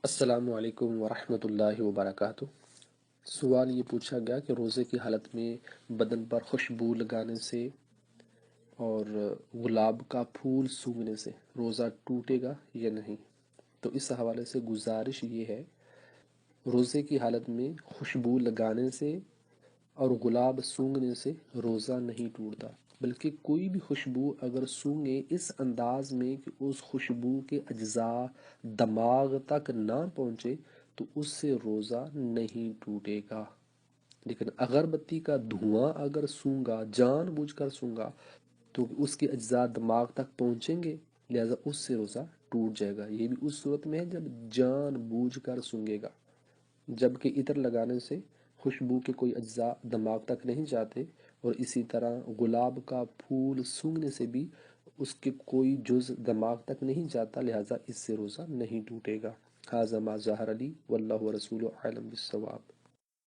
السلام علیکم ورحمۃ اللہ وبرکاتہ۔ سوال یہ پوچھا گیا کہ روزے کی حالت میں بدن پر خوشبو لگانے سے اور گلاب کا پھول سونگھنے سے روزہ ٹوٹے گا یا نہیں۔ تو اس حوالے سے گزارش یہ ہے، روزے کی حالت میں خوشبو لگانے سے اور گلاب سونگھنے سے روزہ نہیں ٹوٹتا، بلکہ کوئی بھی خوشبو اگر سونگھے اس انداز میں کہ اس خوشبو کے اجزاء دماغ تک نہ پہنچے تو اس سے روزہ نہیں ٹوٹے گا۔ لیکن اگربتی کا دھواں اگر سونگا، جان بوجھ کر سونگا، تو اس کے اجزاء دماغ تک پہنچیں گے، لہذا اس سے روزہ ٹوٹ جائے گا۔ یہ بھی اس صورت میں ہے جب جان بوجھ کر سونگے گا، جبکہ عطر لگانے سے خوشبو کے کوئی اجزاء دماغ تک نہیں جاتے، اور اسی طرح گلاب کا پھول سونگھنے سے بھی اس کے کوئی جز دماغ تک نہیں جاتا، لہذا اس سے روزہ نہیں ٹوٹے گا۔ ھذا ما ظہر لی واللہ ورسولہ اعلم بالصواب۔